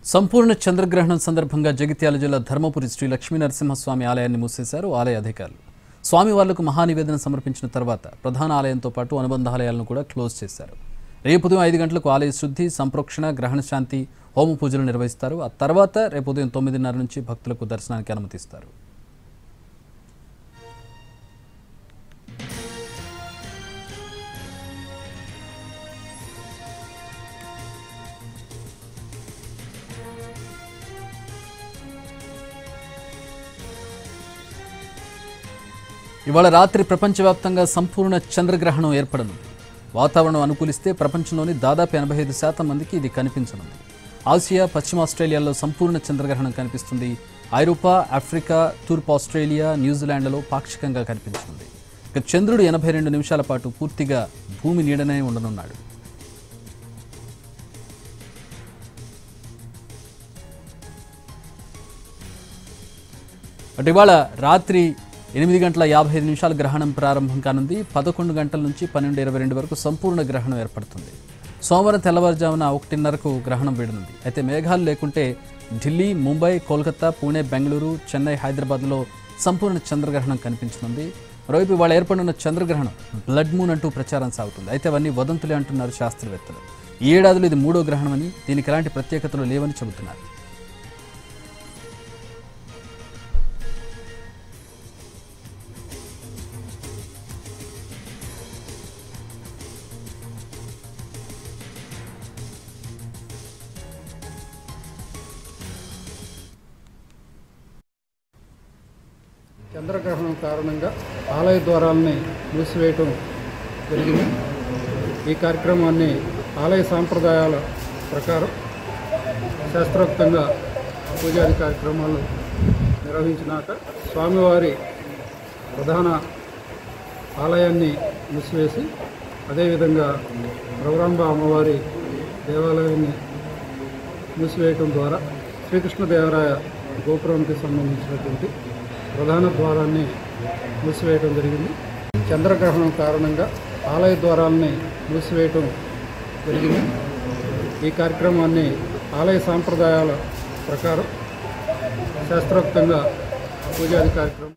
సంపూర్ణ చంద్రగ్రహణం సందర్భంగా జగిత్యాల జిల్లా ధర్మపురి శ్రీ లక్ష్మీ నరసింహస్వామి ఆలయాన్ని మూసేశారు ఆలయ అధికారులు. స్వామివార్లకు మహానివేదన సమర్పించిన తర్వాత ప్రధాన ఆలయంతో పాటు అనుబంధ ఆలయాలను కూడా క్లోజ్ చేశారు. రేపు ఉదయం 5 గంటలకు ఆలయ శుద్ధి, సంప్రోక్షణ, గ్రహణ శాంతి, హోమ పూజలు నిర్వహిస్తారు. ఆ తర్వాత రేపు ఉదయం 9:30 నుంచి భక్తులకు దర్శనానికి అనుమతిస్తారు. ఇవాళ రాత్రి ప్రపంచవ్యాప్తంగా సంపూర్ణ చంద్రగ్రహణం ఏర్పడనుంది. వాతావరణం అనుకూలిస్తే ప్రపంచంలోని దాదాపు 85% మందికి ఇది కనిపించనుంది. ఆసియా, పశ్చిమ ఆస్ట్రేలియాలో సంపూర్ణ చంద్రగ్రహణం కనిపిస్తుంది. ఐరోపా, ఆఫ్రికా, తూర్పు ఆస్ట్రేలియా, న్యూజిలాండ్లో పాక్షికంగా కనిపించనుంది. ఇక చంద్రుడు 82 నిమిషాల పాటు పూర్తిగా భూమి నీడనే ఉండనున్నాడు. అటు ఇవాళ రాత్రి 8:55 గ్రహణం ప్రారంభం కానుంది. 11 గంటల నుంచి 12:22 వరకు సంపూర్ణ గ్రహణం ఏర్పడుతుంది. సోమవారం తెల్లవారుజామున 1:30కు గ్రహణం వీడనుంది. అయితే మేఘాలు లేకుంటే ఢిల్లీ, ముంబై, కోల్కతా, పూణే, బెంగళూరు, చెన్నై, హైదరాబాద్లో సంపూర్ణ చంద్రగ్రహణం కనిపించనుంది. మరోవైపు ఇవాళ ఏర్పడిన చంద్రగ్రహణం బ్లడ్ మూన్ అంటూ ప్రచారం సాగుతుంది. అయితే అవన్నీ వదంతులే అంటున్నారు శాస్త్రవేత్తలు. ఈ ఏడాదిలో ఇది 3వ గ్రహణమని, దీనికి ఎలాంటి ప్రత్యేకతలు లేవని చెబుతున్నారు. చంద్రగ్రహణం కారణంగా ఆలయ ద్వారాలని మూసివేయటం జరిగింది. ఈ కార్యక్రమాన్ని ఆలయ సాంప్రదాయాల ప్రకారం శాస్త్రోక్తంగా పూజాది కార్యక్రమాలు నిర్వహించినాక స్వామివారి ప్రధాన ఆలయాన్ని మూసివేసి అదేవిధంగా రఘురాంబ అమ్మవారి దేవాలయాన్ని మూసివేయటం ద్వారా శ్రీకృష్ణదేవరాయ గోపురానికి సంబంధించినటువంటి ప్రధాన ద్వారాన్ని మూసివేయటం జరిగింది. చంద్రగ్రహణం కారణంగా ఆలయ ద్వారాలని మూసివేయటం జరిగింది. ఈ కార్యక్రమాన్ని ఆలయ సాంప్రదాయాల ప్రకారం శాస్త్రోక్తంగా పూజాది కార్యక్రమం